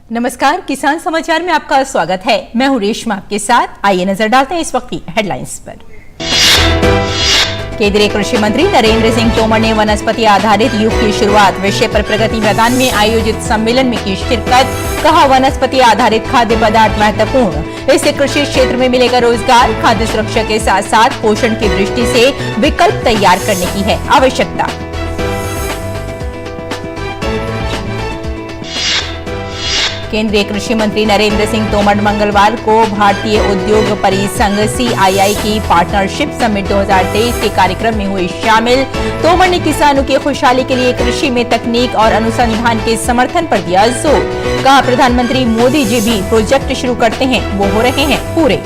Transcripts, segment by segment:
नमस्कार, किसान समाचार में आपका स्वागत है। मैं हूं रेशमा आपके साथ। आइए नजर डालते हैं इस वक्त की हेडलाइंस पर। केंद्रीय कृषि मंत्री नरेंद्र सिंह तोमर ने वनस्पति आधारित युग की शुरुआत विषय पर प्रगति मैदान में आयोजित सम्मेलन में की शिरकत। कहा, वनस्पति आधारित खाद्य पदार्थ महत्वपूर्ण, इससे कृषि क्षेत्र में मिलेगा रोजगार। खाद्य सुरक्षा के साथ साथ पोषण की दृष्टि से विकल्प तैयार करने की है आवश्यकता। केंद्रीय कृषि मंत्री नरेंद्र सिंह तोमर मंगलवार को भारतीय उद्योग परिसंघ CII की पार्टनरशिप समिट 2023 के कार्यक्रम में हुए शामिल। तोमर ने किसानों की खुशहाली के लिए कृषि में तकनीक और अनुसंधान के समर्थन पर दिया जोर। कहा, प्रधानमंत्री मोदी जी भी प्रोजेक्ट शुरू करते हैं, वो हो रहे हैं पूरे।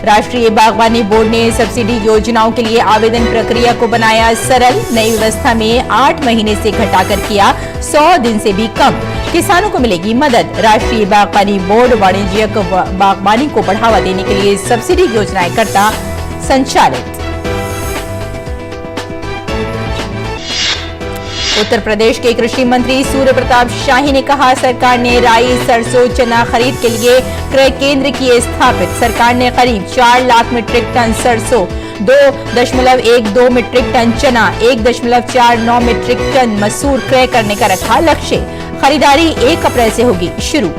राष्ट्रीय बागवानी बोर्ड ने सब्सिडी योजनाओं के लिए आवेदन प्रक्रिया को बनाया सरल। नई व्यवस्था में 8 महीने से घटाकर किया 100 दिन से भी कम। किसानों को मिलेगी मदद। राष्ट्रीय बागवानी बोर्ड वाणिज्यिक बागवानी को बढ़ावा देने के लिए सब्सिडी योजनाएं करता संचालित। उत्तर प्रदेश के कृषि मंत्री सूर्य प्रताप शाही ने कहा, सरकार ने राई, सरसों, चना खरीद के लिए क्रय केंद्र किए स्थापित। सरकार ने करीब 4 लाख मीट्रिक टन सरसों, 2.12 मीट्रिक टन चना, 1.49 मीट्रिक टन मसूर क्रय करने का रखा लक्ष्य। खरीदारी 1 अप्रैल से होगी शुरू।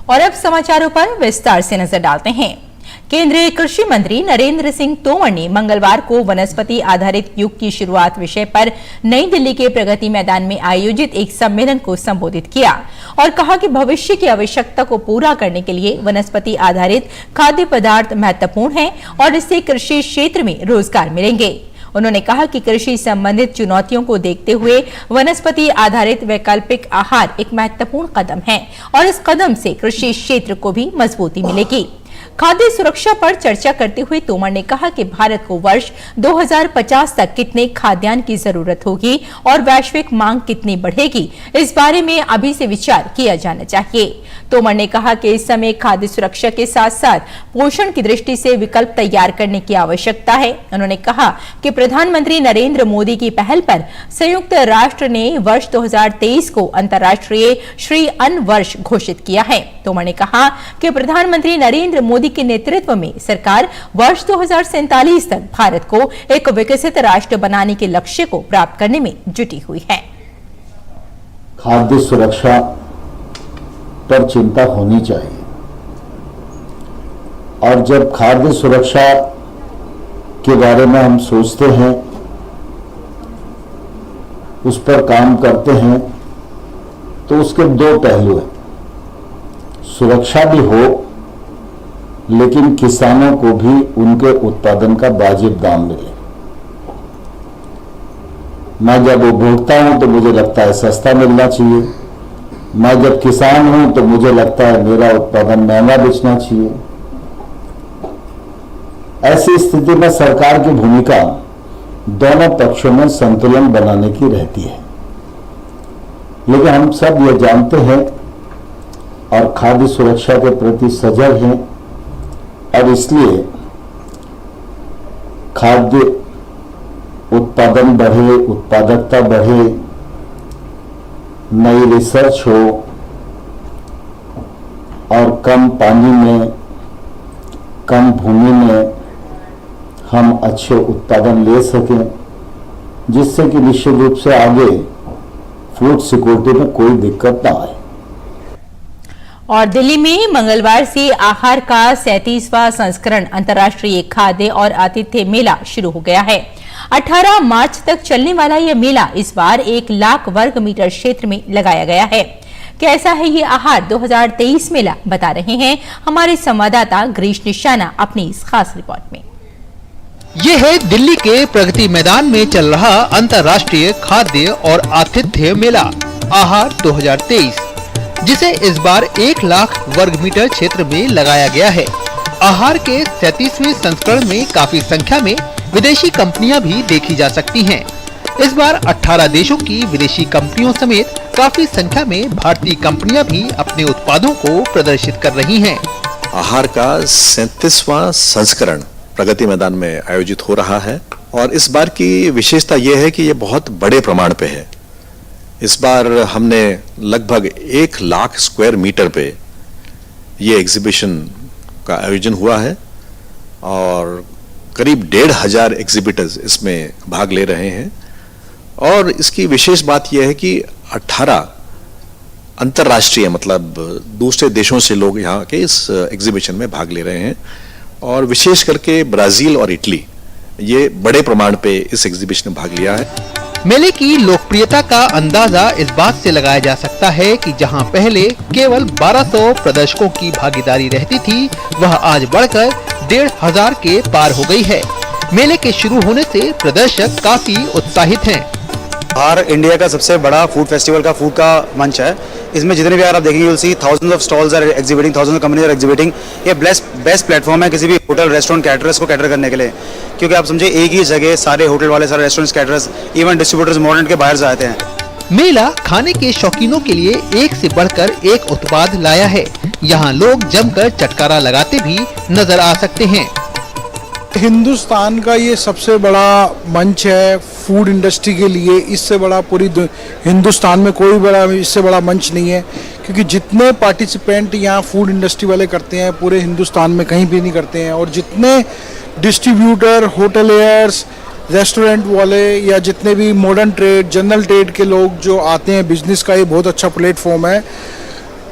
और अब समाचारों पर विस्तार से नजर डालते हैं। केंद्रीय कृषि मंत्री नरेंद्र सिंह तोमर ने मंगलवार को वनस्पति आधारित युग की शुरुआत विषय पर नई दिल्ली के प्रगति मैदान में आयोजित एक सम्मेलन को संबोधित किया और कहा कि भविष्य की आवश्यकता को पूरा करने के लिए वनस्पति आधारित खाद्य पदार्थ महत्वपूर्ण हैं और इससे कृषि क्षेत्र में रोजगार मिलेंगे। उन्होंने कहा कि कृषि संबंधित चुनौतियों को देखते हुए वनस्पति आधारित वैकल्पिक आहार एक महत्वपूर्ण कदम है और इस कदम से कृषि क्षेत्र को भी मजबूती मिलेगी। खाद्य सुरक्षा पर चर्चा करते हुए तोमर ने कहा कि भारत को वर्ष 2050 तक कितने खाद्यान्न की जरूरत होगी और वैश्विक मांग कितनी बढ़ेगी, इस बारे में अभी से विचार किया जाना चाहिए। तोमर ने कहा कि इस समय खाद्य सुरक्षा के साथ साथ पोषण की दृष्टि से विकल्प तैयार करने की आवश्यकता है। उन्होंने कहा कि प्रधानमंत्री नरेंद्र मोदी की पहल पर संयुक्त राष्ट्र ने वर्ष 2023 को अंतर्राष्ट्रीय श्री अन्न वर्ष घोषित किया है। तोमर ने कहा कि प्रधानमंत्री नरेंद्र मोदी के नेतृत्व में सरकार वर्ष 2047 तक भारत को एक विकसित राष्ट्र बनाने के लक्ष्य को प्राप्त करने में जुटी हुई है। खाद्य सुरक्षा पर चिंता होनी चाहिए और जब खाद्य सुरक्षा के बारे में हम सोचते हैं, उस पर काम करते हैं, तो उसके 2 पहलू हैं। सुरक्षा भी हो लेकिन किसानों को भी उनके उत्पादन का वाजिब दाम मिले। मैं जब उपभोक्ता हूं तो मुझे लगता है सस्ता मिलना चाहिए। मैं जब किसान हूं तो मुझे लगता है मेरा उत्पादन महंगा बेचना चाहिए। ऐसी स्थिति में सरकार की भूमिका दोनों पक्षों में संतुलन बनाने की रहती है। लेकिन हम सब ये जानते हैं और खाद्य सुरक्षा के प्रति सजग हैं और इसलिए खाद्य उत्पादन बढ़े, उत्पादकता बढ़े, नई रिसर्च हो और कम पानी में, कम भूमि में हम अच्छे उत्पादन ले सकें, जिससे कि निश्चित रूप से आगे फूड सिक्योरिटी में कोई दिक्कत ना आए। और दिल्ली में मंगलवार से आहार का 37वां संस्करण अंतर्राष्ट्रीय खाद्य और आतिथ्य मेला शुरू हो गया है। 18 मार्च तक चलने वाला यह मेला इस बार 1 लाख वर्ग मीटर क्षेत्र में लगाया गया है। कैसा है ये आहार 2023 मेला, बता रहे हैं हमारे संवाददाता गिरीश निशाना अपनी इस खास रिपोर्ट में। ये है दिल्ली के प्रगति मैदान में चल रहा अंतर्राष्ट्रीय खाद्य और आतिथ्य मेला आहार 2023, जिसे इस बार 1 लाख वर्ग मीटर क्षेत्र में लगाया गया है। आहार के 37वें संस्करण में काफी संख्या में विदेशी कंपनियां भी देखी जा सकती हैं। इस बार 18 देशों की विदेशी कंपनियों समेत काफी संख्या में भारतीय कंपनियां भी अपने उत्पादों को प्रदर्शित कर रही हैं। आहार का 37वां संस्करण प्रगति मैदान में आयोजित हो रहा है और इस बार की विशेषता यह है कि ये बहुत बड़े प्रमाण पे है। इस बार हमने लगभग 1 लाख स्क्वायर मीटर पे ये एग्जीबिशन का आयोजन हुआ है और करीब 1,500 एग्जीबिटर्स इसमें भाग ले रहे हैं। और इसकी विशेष बात यह है कि 18 अंतर्राष्ट्रीय मतलब दूसरे देशों से लोग यहाँ के इस एग्जीबिशन में भाग ले रहे हैं और विशेष करके ब्राजील और इटली ये बड़े प्रमाण पे इस एग्जीबिशन में भाग लिया है। मेले की लोकप्रियता का अंदाजा इस बात से लगाया जा सकता है कि जहां पहले केवल 1200 प्रदर्शकों की भागीदारी रहती थी, वह आज बढ़कर 1,500 के पार हो गई है। मेले के शुरू होने से प्रदर्शक काफी उत्साहित हैं। बाहर इंडिया का सबसे बड़ा फूड फेस्टिवल का फूड का मंच है। इसमें जितने भी अगर आप देखेंगे you'll see thousands of stalls are exhibiting, thousands of companies are exhibiting। ये बेस्ट प्लेटफॉर्म है किसी भी होटल रेस्टोरेंट कैटरर्स को कैटर करने के लिए, क्योंकि आप समझे एक ही जगह सारे होटल वाले, सारे restaurants, caterers, even distributors modern के बाहर से आते हैं। मेला खाने के शौकीनों के लिए एक से बढ़कर एक उत्पाद लाया है। यहाँ लोग जमकर चटकारा लगाते भी नजर आ सकते हैं। हिंदुस्तान का ये सबसे बड़ा मंच है फूड इंडस्ट्री के लिए। इससे बड़ा पूरी हिंदुस्तान में कोई बड़ा इससे बड़ा मंच नहीं है, क्योंकि जितने पार्टिसिपेंट यहाँ फूड इंडस्ट्री वाले करते हैं पूरे हिंदुस्तान में कहीं भी नहीं करते हैं। और जितने डिस्ट्रीब्यूटर, होटलियर्स, रेस्टोरेंट वाले या जितने भी मॉडर्न ट्रेड, जनरल ट्रेड के लोग जो आते हैं बिजनेस का, ये बहुत अच्छा प्लेटफॉर्म है।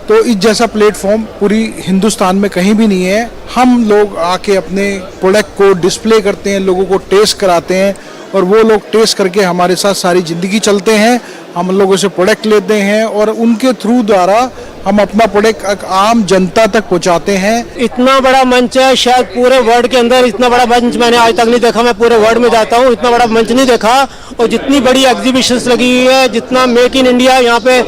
तो इस जैसा प्लेटफॉर्म पूरी हिंदुस्तान में कहीं भी नहीं है। हम लोग आके अपने प्रोडक्ट को डिस्प्ले करते हैं, लोगों को टेस्ट कराते हैं और वो लोग टेस्ट करके हमारे साथ सारी ज़िंदगी चलते हैं। हम लोगों से प्रोडक्ट लेते हैं और उनके थ्रू द्वारा हम अपना प्रोडक्ट आम जनता तक पहुंचाते हैं। इतना बड़ा मंच है, शायद पूरे वर्ल्ड के अंदर इतना बड़ा मंच मैंने आज तक नहीं देखा। मैं पूरे वर्ल्ड में जाता हूँ, इतना बड़ा मंच नहीं देखा। और जितनी बड़ी एग्जीबिशंस लगी हुई है, जितना मेक इन इंडिया यहाँ पे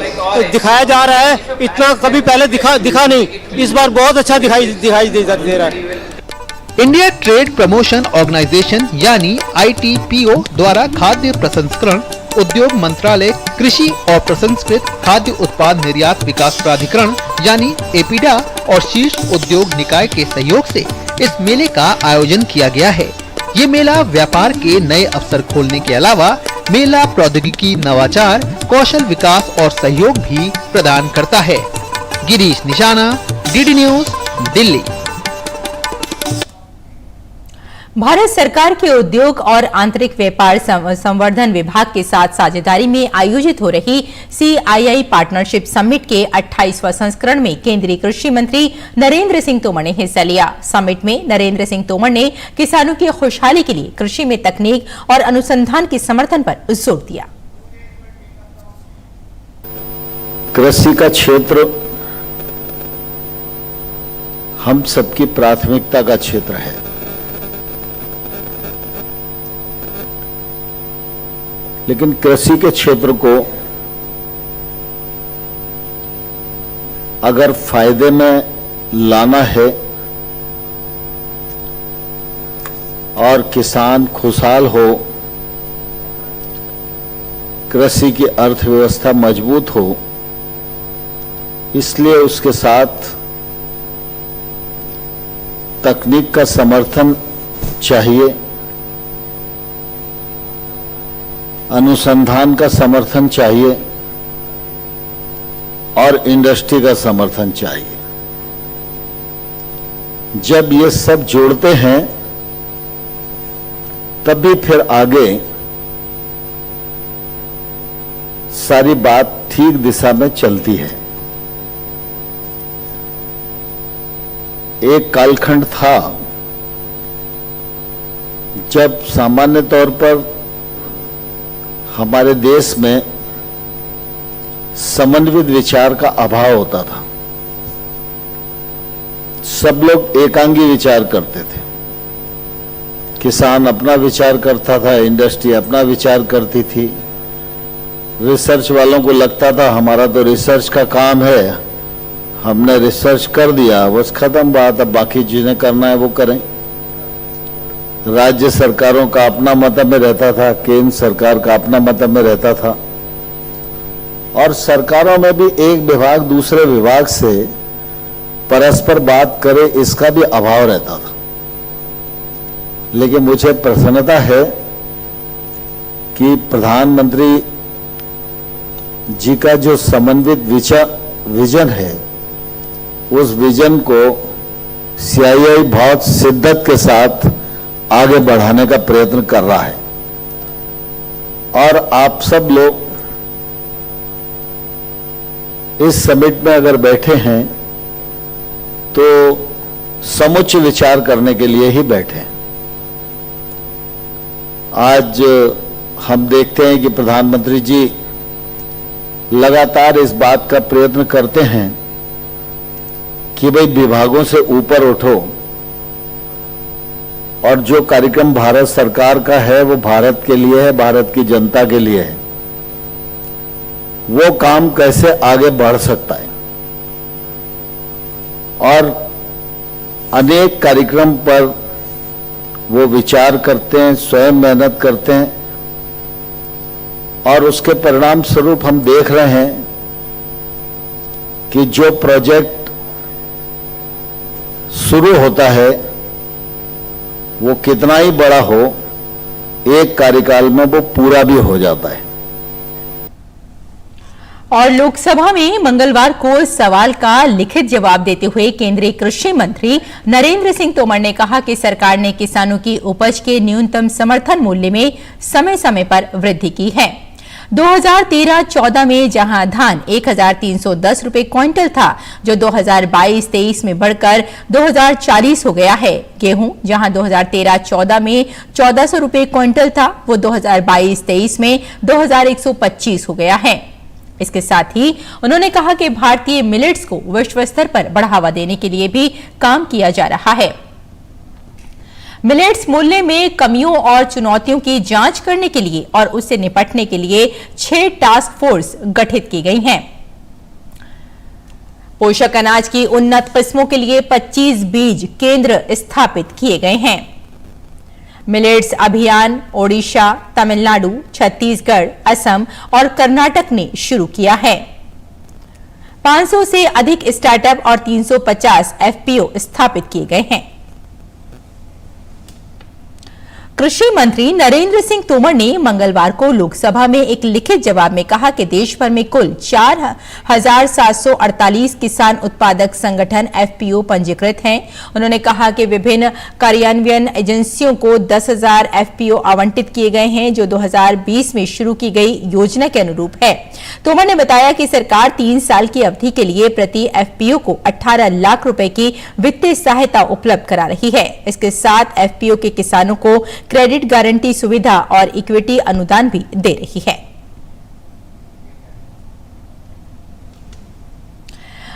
दिखाया जा रहा है, इतना कभी पहले दिखा नहीं। इस बार बहुत अच्छा दिखाई दे रहा है। इंडिया ट्रेड प्रमोशन ऑर्गेनाइजेशन यानी ITPO द्वारा खाद्य प्रसंस्करण उद्योग मंत्रालय, कृषि और प्रसंस्कृत खाद्य उत्पाद निर्यात विकास प्राधिकरण यानी एपीडा और शीर्ष उद्योग निकाय के सहयोग से इस मेले का आयोजन किया गया है। ये मेला व्यापार के नए अवसर खोलने के अलावा मेला प्रौद्योगिकी, नवाचार, कौशल विकास और सहयोग भी प्रदान करता है। गिरीश निशाना, DD न्यूज, दिल्ली। भारत सरकार के उद्योग और आंतरिक व्यापार संवर्धन विभाग के साथ साझेदारी में आयोजित हो रही CII पार्टनरशिप समिट के 28वां संस्करण में केंद्रीय कृषि मंत्री नरेंद्र सिंह तोमर ने हिस्सा लिया। समिट में नरेंद्र सिंह तोमर ने किसानों की खुशहाली के लिए कृषि में तकनीक और अनुसंधान के समर्थन पर जोर दिया। कृषि का क्षेत्र हम सबकी प्राथमिकता का क्षेत्र है। लेकिन कृषि के क्षेत्र को अगर फायदे में लाना है और किसान खुशहाल हो, कृषि की अर्थव्यवस्था मजबूत हो, इसलिए उसके साथ तकनीक का समर्थन चाहिए, अनुसंधान का समर्थन चाहिए और इंडस्ट्री का समर्थन चाहिए। जब ये सब जोड़ते हैं तभी फिर आगे सारी बात ठीक दिशा में चलती है। एक कालखंड था जब सामान्य तौर पर हमारे देश में समन्वित विचार का अभाव होता था। सब लोग एकांगी विचार करते थे। किसान अपना विचार करता था, इंडस्ट्री अपना विचार करती थी। रिसर्च वालों को लगता था हमारा तो रिसर्च का काम है, हमने रिसर्च कर दिया, बस खत्म बात, अब बाकी जिन्हें करना है वो करें। राज्य सरकारों का अपना मत में रहता था, केंद्र सरकार का अपना मत में रहता था और सरकारों में भी एक विभाग दूसरे विभाग से परस्पर बात करे इसका भी अभाव रहता था। लेकिन मुझे प्रसन्नता है कि प्रधानमंत्री जी का जो समन्वित विजन है, उस विजन को सीआईआई बहुत शिद्दत के साथ आगे बढ़ाने का प्रयत्न कर रहा है। और आप सब लोग इस समिट में अगर बैठे हैं तो समुच्च विचार करने के लिए ही बैठे हैं। आज हम देखते हैं कि प्रधानमंत्री जी लगातार इस बात का प्रयत्न करते हैं कि भाई विभागों से ऊपर उठो और जो कार्यक्रम भारत सरकार का है वो भारत के लिए है, भारत की जनता के लिए है, वो काम कैसे आगे बढ़ सकता है। और अनेक कार्यक्रम पर वो विचार करते हैं, स्वयं मेहनत करते हैं और उसके परिणाम स्वरूप हम देख रहे हैं कि जो प्रोजेक्ट शुरू होता है वो कितना ही बड़ा हो, एक कार्यकाल में वो पूरा भी हो जाता है। और लोकसभा में मंगलवार को सवाल का लिखित जवाब देते हुए केंद्रीय कृषि मंत्री नरेंद्र सिंह तोमर ने कहा कि सरकार ने किसानों की उपज के न्यूनतम समर्थन मूल्य में समय समय पर वृद्धि की है। 2013-14 में जहां धान 1310 रुपए क्विंटल था, जो 2022-23 में बढ़कर 2040 हो गया है। गेहूं जहां 2013-14 में 1400 रुपए क्विंटल था, वो 2022-23 में 2125 हो गया है। इसके साथ ही उन्होंने कहा कि भारतीय मिलेट्स को विश्व स्तर पर बढ़ावा देने के लिए भी काम किया जा रहा है। मिलेट्स मूल्य में कमियों और चुनौतियों की जांच करने के लिए और उससे निपटने के लिए 6 टास्क फोर्स गठित की गई हैं। पोषक अनाज की उन्नत किस्मों के लिए 25 बीज केंद्र स्थापित किए गए हैं। मिलेट्स अभियान ओडिशा, तमिलनाडु, छत्तीसगढ़, असम और कर्नाटक ने शुरू किया है। 500 से अधिक स्टार्टअप और 350 एफपीओ स्थापित किए गए हैं। कृषि मंत्री नरेंद्र सिंह तोमर ने मंगलवार को लोकसभा में एक लिखित जवाब में कहा कि देश भर में कुल 4,748 किसान उत्पादक संगठन एफपीओ पंजीकृत हैं। उन्होंने कहा कि विभिन्न कार्यान्वयन एजेंसियों को 10,000 एफपीओ आवंटित किए गए हैं, जो 2020 में शुरू की गई योजना के अनुरूप है। तोमर ने बताया कि सरकार 3 साल की अवधि के लिए प्रति एफपीओ को 18 लाख रुपए की वित्तीय सहायता उपलब्ध करा रही है। इसके साथ एफपीओ के किसानों को क्रेडिट गारंटी सुविधा और इक्विटी अनुदान भी दे रही है।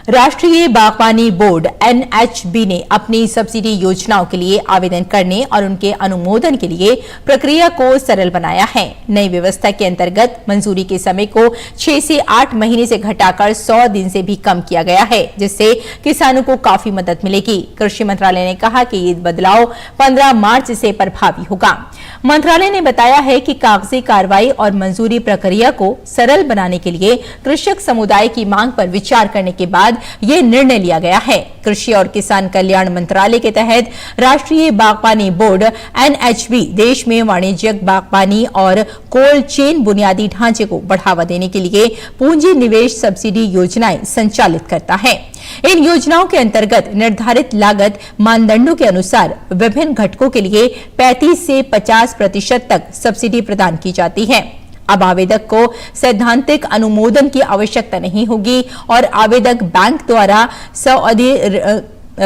राष्ट्रीय बागवानी बोर्ड एनएचबी ने अपनी सब्सिडी योजनाओं के लिए आवेदन करने और उनके अनुमोदन के लिए प्रक्रिया को सरल बनाया है। नई व्यवस्था के अंतर्गत मंजूरी के समय को 6 से 8 महीने से घटाकर 100 दिन से भी कम किया गया है, जिससे किसानों को काफी मदद मिलेगी। कृषि मंत्रालय ने कहा कि ये बदलाव 15 मार्च से प्रभावी होगा। मंत्रालय ने बताया है कि कागजी कार्रवाई और मंजूरी प्रक्रिया को सरल बनाने के लिए कृषक समुदाय की मांग पर विचार करने के बाद ये निर्णय लिया गया है। कृषि और किसान कल्याण मंत्रालय के तहत राष्ट्रीय बागवानी बोर्ड एनएचबी देश में वाणिज्यिक बागवानी और कोल्ड चेन बुनियादी ढांचे को बढ़ावा देने के लिए पूंजी निवेश सब्सिडी योजनाएं संचालित करता है। इन योजनाओं के अंतर्गत निर्धारित लागत मानदंडों के अनुसार विभिन्न घटकों के लिए 35 से 50% तक सब्सिडी प्रदान की जाती है। अब आवेदक को सैद्धांतिक अनुमोदन की आवश्यकता नहीं होगी और आवेदक बैंक द्वारा सावधि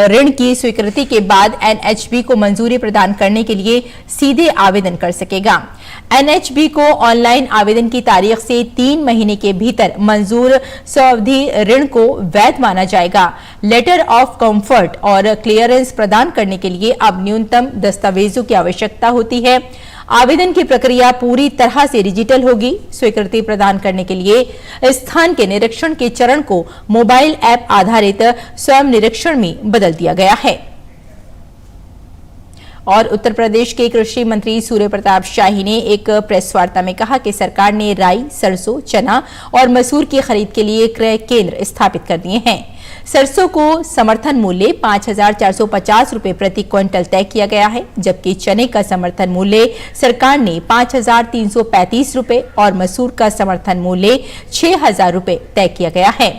ऋण की स्वीकृति के बाद एनएचबी को मंजूरी प्रदान करने के लिए सीधे आवेदन कर सकेगा। एनएचबी को ऑनलाइन आवेदन की तारीख से 3 महीने के भीतर मंजूर सावधि ऋण को वैध माना जाएगा। लेटर ऑफ कंफर्ट और क्लियरेंस प्रदान करने के लिए अब न्यूनतम दस्तावेजों की आवश्यकता होती है। आवेदन की प्रक्रिया पूरी तरह से डिजिटल होगी। स्वीकृति प्रदान करने के लिए स्थान के निरीक्षण के चरण को मोबाइल ऐप आधारित स्वयं निरीक्षण में बदल दिया गया है। और उत्तर प्रदेश के कृषि मंत्री सूर्य प्रताप शाही ने एक प्रेस वार्ता में कहा कि सरकार ने राई, सरसों, चना और मसूर की खरीद के लिए क्रय केंद्र स्थापित कर दिए हैं। सरसों को समर्थन मूल्य 5,450 रुपए प्रति क्विंटल तय किया गया है, जबकि चने का समर्थन मूल्य सरकार ने 5,335 रुपए और मसूर का समर्थन मूल्य 6,000 रुपए तय किया गया है।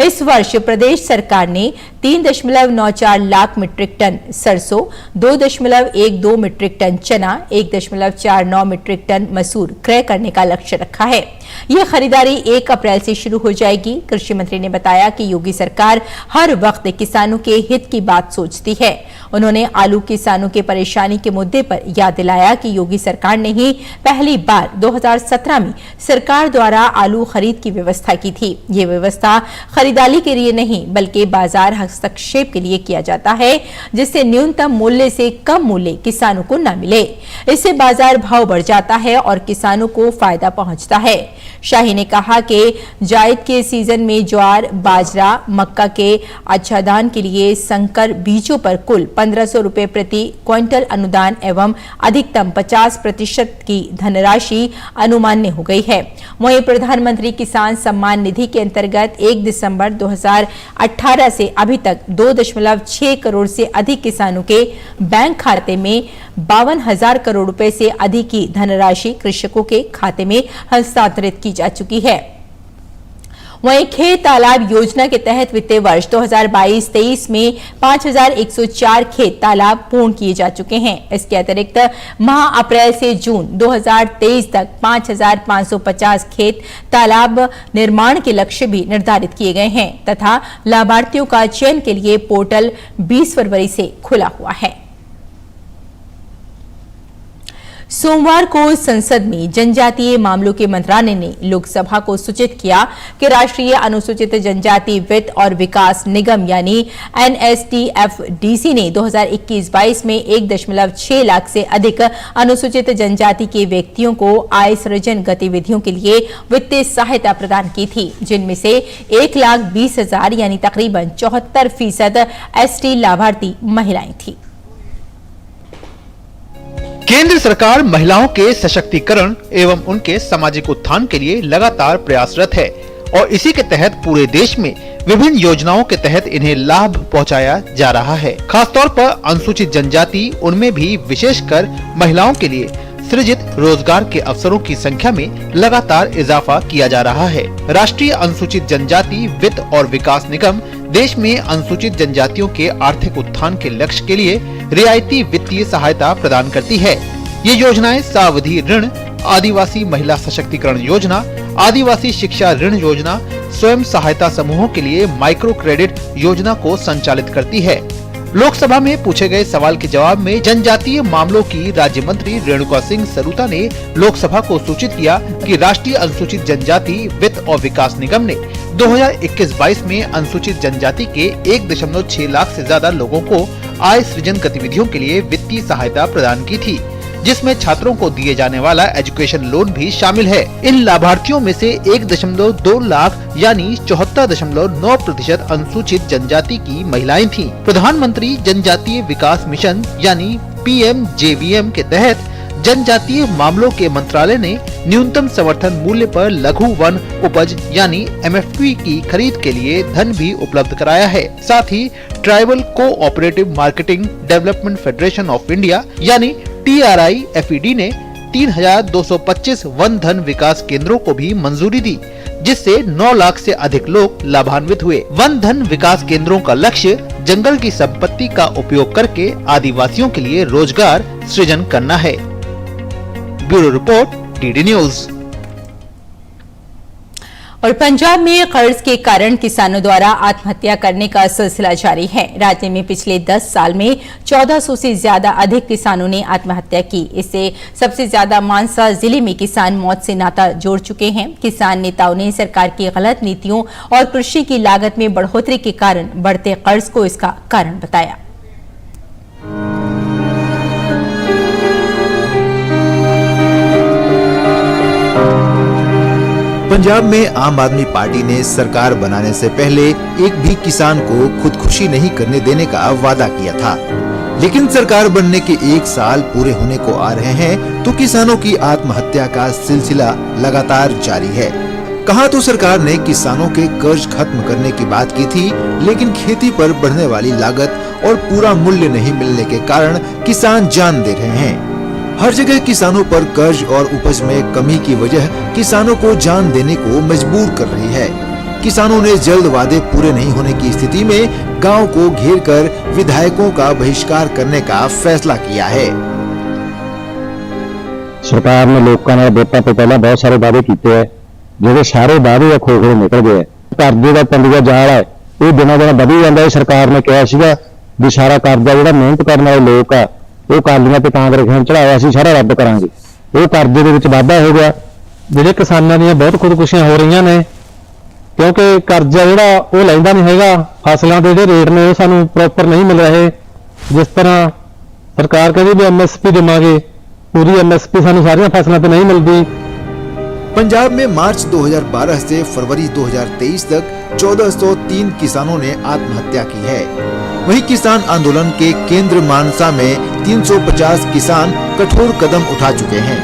इस वर्ष प्रदेश सरकार ने 3.94 लाख मीट्रिक टन सरसों, 2.12 मीट्रिक टन चना, 1.49 मीट्रिक टन मसूर क्रय करने का लक्ष्य रखा है। यह खरीदारी 1 अप्रैल से शुरू हो जाएगी। कृषि मंत्री ने बताया कि योगी सरकार हर वक्त किसानों के हित की बात सोचती है। उन्होंने आलू किसानों के परेशानी के मुद्दे पर याद दिलाया कि योगी सरकार ने ही पहली बार 2017 में सरकार द्वारा आलू खरीद की व्यवस्था की थी। ये व्यवस्था खरीदारी के लिए नहीं बल्कि बाजार हस्तक्षेप के लिए किया जाता है, जिससे न्यूनतम मूल्य से कम मूल्य किसानों को न मिले। इससे बाजार भाव बढ़ जाता है और किसानों को फायदा पहुंचता है। शाही ने कहा कि जायद के सीजन में ज्वार, बाजरा, मक्का के आच्छादन के लिए संकर बीजों पर कुल 1,500 रुपए प्रति क्विंटल अनुदान एवं अधिकतम 50% की धनराशि अनुमान्य हो गई है। वहीं प्रधानमंत्री किसान सम्मान निधि के अंतर्गत 1 दिसंबर 2018 से अभी तक 2.6 करोड़ से अधिक किसानों के बैंक खाते में 52,000 करोड़ रुपए से अधिक की धनराशि कृषकों के खाते में हस्तांतरित की जा चुकी है। वहीं खेत तालाब योजना के तहत वित्तीय वर्ष 2022-23 में 5,104 खेत तालाब पूर्ण किए जा चुके हैं। इसके अतिरिक्त माह अप्रैल से जून 2023 तक 5,550 खेत तालाब निर्माण के लक्ष्य भी निर्धारित किए गए हैं तथा लाभार्थियों का चयन के लिए पोर्टल 20 फरवरी से खुला हुआ है। सोमवार को संसद में जनजातीय मामलों के मंत्रालय ने लोकसभा को सूचित किया कि राष्ट्रीय अनुसूचित जनजाति वित्त और विकास निगम यानी NSTFDC ने 2021-22 में 1.6 लाख से अधिक अनुसूचित जनजाति के व्यक्तियों को आय सृजन गतिविधियों के लिए वित्तीय सहायता प्रदान की थी, जिनमें से 1,20,000 यानी तकरीबन 74% ST लाभार्थी महिलाएं थी। केंद्र सरकार महिलाओं के सशक्तिकरण एवं उनके सामाजिक उत्थान के लिए लगातार प्रयासरत है और इसी के तहत पूरे देश में विभिन्न योजनाओं के तहत इन्हें लाभ पहुंचाया जा रहा है। खासतौर पर अनुसूचित जनजाति, उनमें भी विशेषकर महिलाओं के लिए सृजित रोजगार के अवसरों की संख्या में लगातार इजाफा किया जा रहा है। राष्ट्रीय अनुसूचित जनजाति वित्त और विकास निगम देश में अनुसूचित जनजातियों के आर्थिक उत्थान के लक्ष्य के लिए रियायती वित्तीय सहायता प्रदान करती है। ये योजनाएं सावधि ऋण, आदिवासी महिला सशक्तिकरण योजना, आदिवासी शिक्षा ऋण योजना, स्वयं सहायता समूहों के लिए माइक्रो क्रेडिट योजना को संचालित करती है। लोकसभा में पूछे गए सवाल के जवाब में जनजातीय मामलों की राज्य मंत्री रेणुका सिंह सरूता ने लोकसभा को सूचित किया कि राष्ट्रीय अनुसूचित जनजाति वित्त और विकास निगम ने 2021-22 में अनुसूचित जनजाति के 1.6 लाख से ज्यादा लोगों को आय सृजन गतिविधियों के लिए वित्तीय सहायता प्रदान की थी, जिसमें छात्रों को दिए जाने वाला एजुकेशन लोन भी शामिल है। इन लाभार्थियों में से 1.2 लाख यानी 74.9% अनुसूचित जनजाति की महिलाएं थीं। प्रधानमंत्री जनजातीय विकास मिशन यानी PMJVM के तहत जनजातीय मामलों के मंत्रालय ने न्यूनतम समर्थन मूल्य पर लघु वन उपज यानी MFP की खरीद के लिए धन भी उपलब्ध कराया है। साथ ही tribal cooperative marketing development federation of India यानी TRIFED ने 3,225 वन धन विकास केंद्रों को भी मंजूरी दी, जिससे 9 लाख से अधिक लोग लाभान्वित हुए। वन धन विकास केंद्रों का लक्ष्य जंगल की संपत्ति का उपयोग करके आदिवासियों के लिए रोजगार सृजन करना है। Bureau report, DD news. और पंजाब में कर्ज के कारण किसानों द्वारा आत्महत्या करने का सिलसिला जारी है। राज्य में पिछले 10 साल में 1400 से ज्यादा अधिक किसानों ने आत्महत्या की। इससे सबसे ज्यादा मानसा जिले में किसान मौत से नाता जोड़ चुके हैं। किसान नेताओं ने सरकार की गलत नीतियों और कृषि की लागत में बढ़ोतरी के कारण बढ़ते कर्ज को इसका कारण बताया। पंजाब में आम आदमी पार्टी ने सरकार बनाने से पहले एक भी किसान को खुदकुशी नहीं करने देने का वादा किया था, लेकिन सरकार बनने के 1 साल पूरे होने को आ रहे हैं तो किसानों की आत्महत्या का सिलसिला लगातार जारी है। कहा तो सरकार ने किसानों के कर्ज खत्म करने की बात की थी, लेकिन खेती पर बढ़ने वाली लागत और पूरा मूल्य नहीं मिलने के कारण किसान जान दे रहे हैं। हर जगह किसानों पर कर्ज और उपज में कमी की वजह किसानों को जान देने को मजबूर कर रही है। किसानों ने जल्द वादे पूरे नहीं होने की स्थिति में गांव को घेरकर विधायकों का बहिष्कार करने का फैसला किया है। सरकार ने लोगों ने वोटों तो पहले बहुत सारे वादे किए हैं, जो सारे वादे खोखले निकल गए। कर्जे का पंडिया जाल है, ये दिनों दिन बढ़ी जाता है। सरकार ने कहा सीगा भी सारा कर्जा जो मेहनत करने वाले लोग आ वो कालियां ते कांग्रेस ने चढ़ाया सी सारा रद्द करांगे। वो कर्जे दे विच वाधा हो गया। जिहड़े किसानां दी बहुत खुदकुशियां हो रही ने, क्योंकि कर्जा जिहड़ा वो लैंदा नहीं हैगा, फसलों के जिहड़े रेट ने वो सानूं प्रॉपर नहीं मिल रहे। जिस तरह सरकार कहदी भी MSP देवांगे, पूरी MSP सानूं सारियां फसलों ते नहीं मिलदी। पंजाब में मार्च 2012 से फरवरी 2023 तक 1403 किसानों ने आत्महत्या की है। वहीं किसान आंदोलन के केंद्र मानसा में 350 किसान कठोर कदम उठा चुके हैं।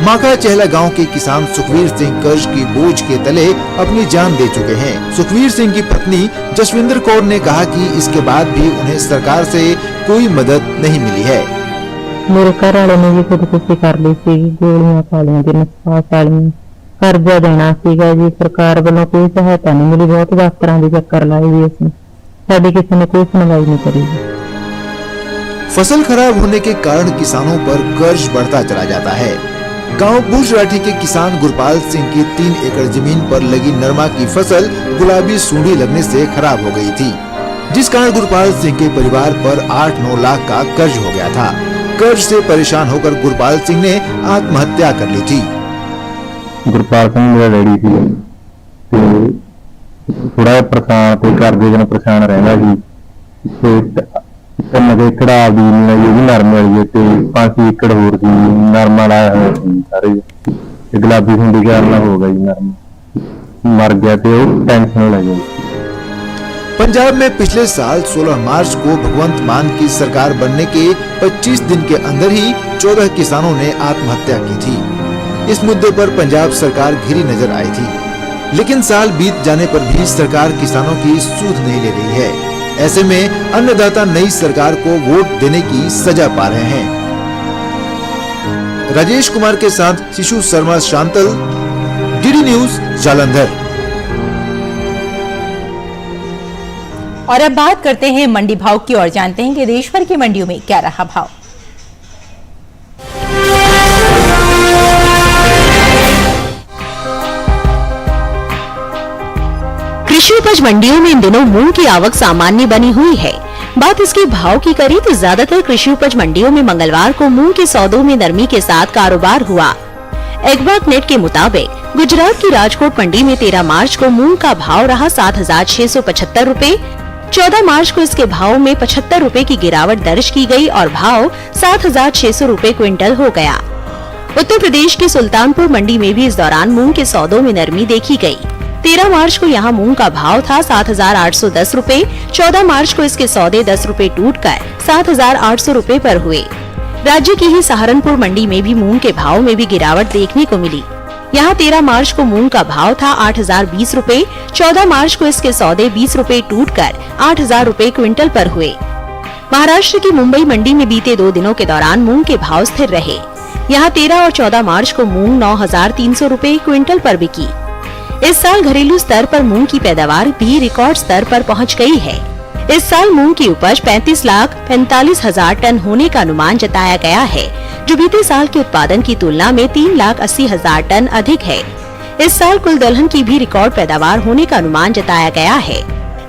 माखा चहला गांव के किसान सुखवीर सिंह कर्ज की बोझ के तले अपनी जान दे चुके हैं। सुखवीर सिंह की पत्नी जसविंदर कौर ने कहा कि इसके बाद भी उन्हें सरकार से कोई मदद नहीं मिली है। मेरे घर वाले ने भी खुदकुशी कर ली सी, गोलियां खा लियां जी, नशा खा लिया। कर्जा देना सीगा जी, सरकार वालों कोई सहायता नहीं मिली। बहुत दफ्तरां दे चक्कर लाए भी असं, साडी किसी ने कोई सुनवाई नहीं करी। फसल खराब होने के कारण किसानों पर कर्ज बढ़ता चला जाता है। गांव बुर्जराठी के किसान गुरपाल सिंह की 3 एकड़ जमीन पर लगी नरमा की फसल गुलाबी सूंडी लगने से खराब हो गई थी, जिस कारण गुरपाल सिंह के परिवार पर 8-9 लाख का कर्ज हो गया था। कर्ज से परेशान होकर गुरपाल सिंह ने आत्महत्या कर ली थी। गुरपाल सिंह मेरा डैडी सी, थोड़ा परेशान तो कर्जे जन परेशान रहना जी। 3 एकड़ आपदी जमीन है, नरमे वाली है, 5 एकड़ होर सी नरमा लाया हुआ सी सारे। गुलाबी सुंडी कारण हो गई, नरमा मर गया तो टेंशन लग गई। पंजाब में पिछले साल 16 मार्च को भगवंत मान की सरकार बनने के 25 दिन के अंदर ही 14 किसानों ने आत्महत्या की थी। इस मुद्दे पर पंजाब सरकार घिरी नजर आई थी, लेकिन साल बीत जाने पर भी सरकार किसानों की सुध नहीं ले रही है। ऐसे में अन्नदाता नई सरकार को वोट देने की सजा पा रहे हैं। राजेश कुमार के साथ शिशु शर्मा शांतल, डीडी न्यूज जालंधर। और अब बात करते हैं मंडी भाव की और जानते हैं कि देश भर की मंडियों में क्या रहा भाव। कृषि उपज मंडियों में इन दिनों मूंग की आवक सामान्य बनी हुई है। बात इसके भाव की करें तो ज्यादातर कृषि उपज मंडियों में मंगलवार को मूंग के सौदों में नरमी के साथ कारोबार हुआ। एग्बाक नेट के मुताबिक गुजरात की राजकोट मंडी में 13 मार्च को मूंग का भाव रहा 7,675 रूपए। 14 मार्च को इसके भाव में 75 रूपए की गिरावट दर्ज की गई और भाव 7,600 रूपए क्विंटल हो गया। उत्तर प्रदेश के सुल्तानपुर मंडी में भी इस दौरान मूंग के सौदों में नरमी देखी गई। 13 मार्च को यहाँ मूंग का भाव था 7,810 रूपए। 14 मार्च को इसके सौदे 10 रूपए टूटकर 7,800 रूपए पर हुए। राज्य की ही सहारनपुर मंडी में भी मूंग के भाव में भी गिरावट देखने को मिली। यहाँ 13 मार्च को मूंग का भाव था 8,020 रूपए। 14 मार्च को इसके सौदे 20 रूपए टूटकर 8,000 रूपए क्विंटल पर हुए। महाराष्ट्र की मुंबई मंडी में बीते 2 दिनों के दौरान मूंग के भाव स्थिर रहे। यहाँ 13 और 14 मार्च को मूंग 9,300 रूपए क्विंटल पर बिकी। इस साल घरेलू स्तर पर मूंग की पैदावार भी रिकॉर्ड स्तर पर पहुंच गई है। इस साल मूंग की उपज 35,45,000 टन होने का अनुमान जताया गया है, जो बीते साल के उत्पादन की तुलना में 3,80,000 टन अधिक है। इस साल कुल दलहन की भी रिकॉर्ड पैदावार होने का अनुमान जताया गया है।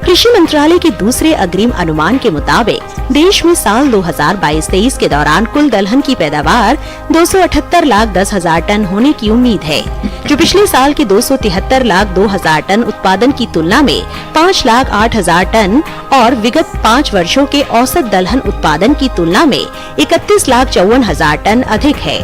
कृषि मंत्रालय के दूसरे अग्रिम अनुमान के मुताबिक देश में साल 2022-23 के दौरान कुल दलहन की पैदावार 278,10,000 टन होने की उम्मीद है, जो पिछले साल के 273,02,000 टन उत्पादन की तुलना में 5,08,000 टन और विगत 5 वर्षों के औसत दलहन उत्पादन की तुलना में 31,54,000 टन अधिक है।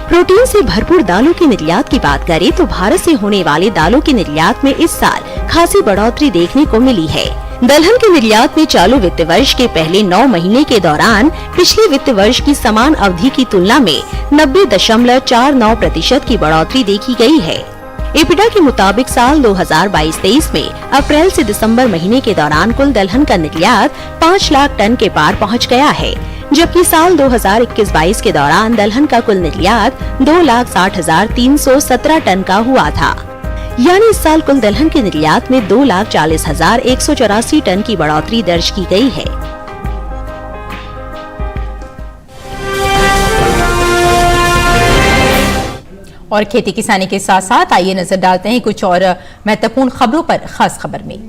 प्रोटीन से भरपूर दालों के निर्यात की बात करें तो भारत से होने वाले दालों के निर्यात में इस साल खासी बढ़ोतरी देखने को मिली है। दलहन के निर्यात में चालू वित्त वर्ष के पहले 9 महीने के दौरान पिछले वित्त वर्ष की समान अवधि की तुलना में 90.49% की बढ़ोतरी देखी गई है। एपिडा के मुताबिक साल 2022-23 में अप्रैल से दिसंबर महीने के दौरान कुल दलहन का निर्यात 5 लाख टन के पार पहुंच गया है, जबकि साल 2021-22 के दौरान दलहन का कुल निर्यात 2,60,317 टन का हुआ था। यानी इस साल कुल दलहन के निर्यात में 2,40,184 टन की बढ़ोतरी दर्ज की गई है। और खेती किसानी के साथ साथ आइए नजर डालते हैं कुछ और महत्वपूर्ण खबरों पर। खास खबर में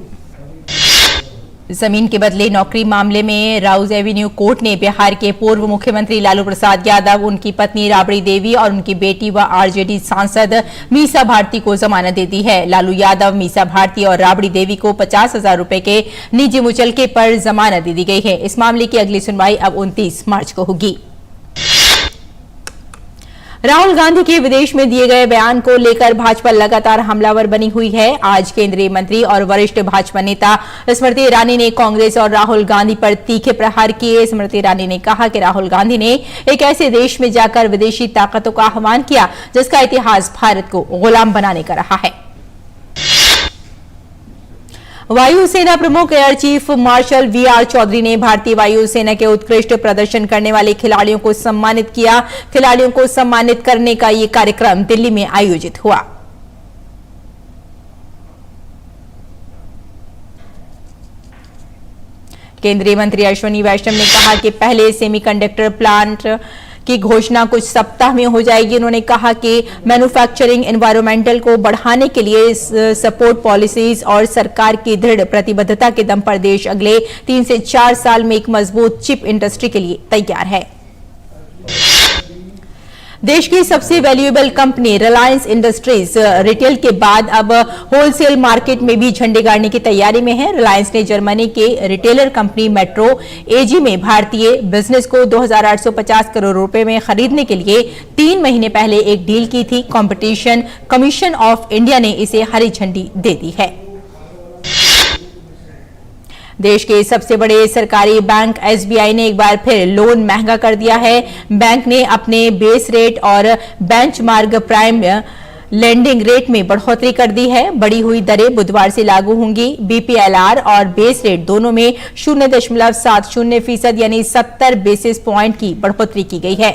जमीन के बदले नौकरी मामले में राउज एवेन्यू कोर्ट ने बिहार के पूर्व मुख्यमंत्री लालू प्रसाद यादव, उनकी पत्नी राबड़ी देवी और उनकी बेटी व आरजेडी सांसद मीसा भारती को जमानत दे दी है। लालू यादव, मीसा भारती और राबड़ी देवी को 50,000 रुपए के निजी मुचलके पर जमानत दे दी गई है। इस मामले की अगली सुनवाई अब 29 मार्च को होगी। राहुल गांधी के विदेश में दिए गए बयान को लेकर भाजपा लगातार हमलावर बनी हुई है। आज केंद्रीय मंत्री और वरिष्ठ भाजपा नेता स्मृति ईरानी ने कांग्रेस और राहुल गांधी पर तीखे प्रहार किए। स्मृति ईरानी ने कहा कि राहुल गांधी ने एक ऐसे देश में जाकर विदेशी ताकतों का आह्वान किया जिसका इतिहास भारत को गुलाम बनाने का रहा है। वायुसेना प्रमुख air chief marshal V R Chaudhari ने भारतीय वायुसेना के उत्कृष्ट प्रदर्शन करने वाले खिलाड़ियों को सम्मानित किया। खिलाड़ियों को सम्मानित करने का ये कार्यक्रम दिल्ली में आयोजित हुआ। केंद्रीय मंत्री अश्विनी वैष्णव ने कहा कि पहले सेमीकंडक्टर प्लांट की घोषणा कुछ सप्ताह में हो जाएगी। उन्होंने कहा कि मैन्युफैक्चरिंग एनवायरमेंटल को बढ़ाने के लिए सपोर्ट पॉलिसीज और सरकार की दृढ़ प्रतिबद्धता के दम पर देश अगले 3 से 4 साल में एक मजबूत चिप इंडस्ट्री के लिए तैयार है। देश की सबसे valuable company Reliance industries retail के बाद अब होलसेल मार्केट में भी झंडे गाड़ने की तैयारी में है। रिलायंस ने जर्मनी के रिटेलर कंपनी मेट्रो एजी में भारतीय बिजनेस को 2,850 करोड़ रुपए में खरीदने के लिए 3 महीने पहले एक डील की थी। कॉम्पिटिशन कमीशन ऑफ इंडिया ने इसे हरी झंडी दे दी है। देश के सबसे बड़े सरकारी बैंक एसबीआई ने एक बार फिर लोन महंगा कर दिया है। बैंक ने अपने बेस रेट और बेंचमार्क प्राइम लेंडिंग रेट में बढ़ोतरी कर दी है। बढ़ी हुई दरें बुधवार से लागू होंगी। बीपीएलआर और बेस रेट दोनों में 0.70% यानी 70 बेसिस पॉइंट की बढ़ोतरी की गई है।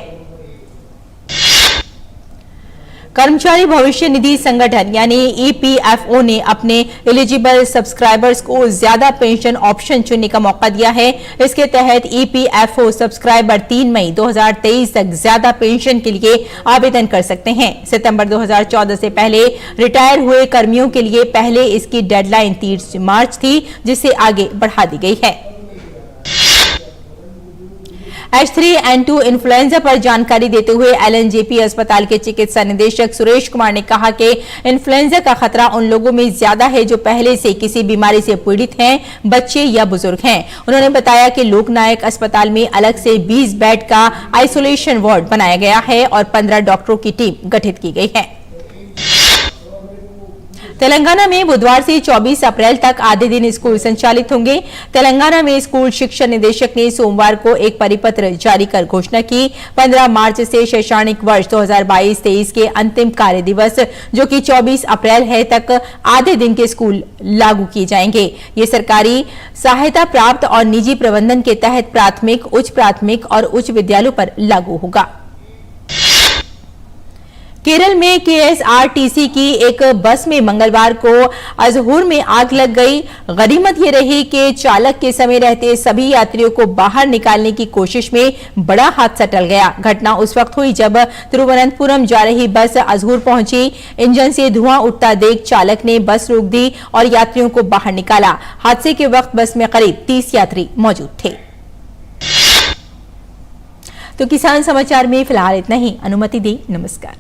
कर्मचारी भविष्य निधि संगठन यानी ईपीएफओ ने अपने एलिजिबल सब्सक्राइबर्स को ज्यादा पेंशन ऑप्शन चुनने का मौका दिया है। इसके तहत ईपीएफओ सब्सक्राइबर 3 मई 2023 तक ज्यादा पेंशन के लिए आवेदन कर सकते हैं। सितंबर 2014 से पहले रिटायर हुए कर्मियों के लिए पहले इसकी डेडलाइन 30 मार्च थी, जिसे आगे बढ़ा दी गई है। H3N2 इन्फ्लुएंजा पर जानकारी देते हुए एलएनजेपी अस्पताल के चिकित्सा निदेशक सुरेश कुमार ने कहा कि इन्फ्लुएंजा का खतरा उन लोगों में ज्यादा है जो पहले से किसी बीमारी से पीड़ित हैं, बच्चे या बुजुर्ग हैं। उन्होंने बताया कि लोकनायक अस्पताल में अलग से 20 बेड का आइसोलेशन वार्ड बनाया गया है और 15 डॉक्टरों की टीम गठित की गई है। तेलंगाना में बुधवार से 24 अप्रैल तक आधे दिन स्कूल संचालित होंगे। तेलंगाना में स्कूल शिक्षा निदेशक ने सोमवार को एक परिपत्र जारी कर घोषणा की। 15 मार्च से शैक्षणिक वर्ष 2022-23 के अंतिम कार्य दिवस, जो कि 24 अप्रैल है, तक आधे दिन के स्कूल लागू किए जाएंगे। ये सरकारी सहायता प्राप्त और निजी प्रबंधन के तहत प्राथमिक, उच्च प्राथमिक और उच्च विद्यालयों पर लागू होगा। केरल में केएसआरटीसी की एक बस में मंगलवार को अजहूर में आग लग गई। गनीमत ये रही कि चालक के समय रहते सभी यात्रियों को बाहर निकालने की कोशिश में बड़ा हादसा टल गया। घटना उस वक्त हुई जब तिरुवनंतपुरम जा रही बस अजहूर पहुंची। इंजन से धुआं उठता देख चालक ने बस रोक दी और यात्रियों को बाहर निकाला। हादसे के वक्त बस में करीब 30 यात्री मौजूद थे। तो किसान समाचार में फिलहाल इतना ही। अनुमति दी, नमस्कार।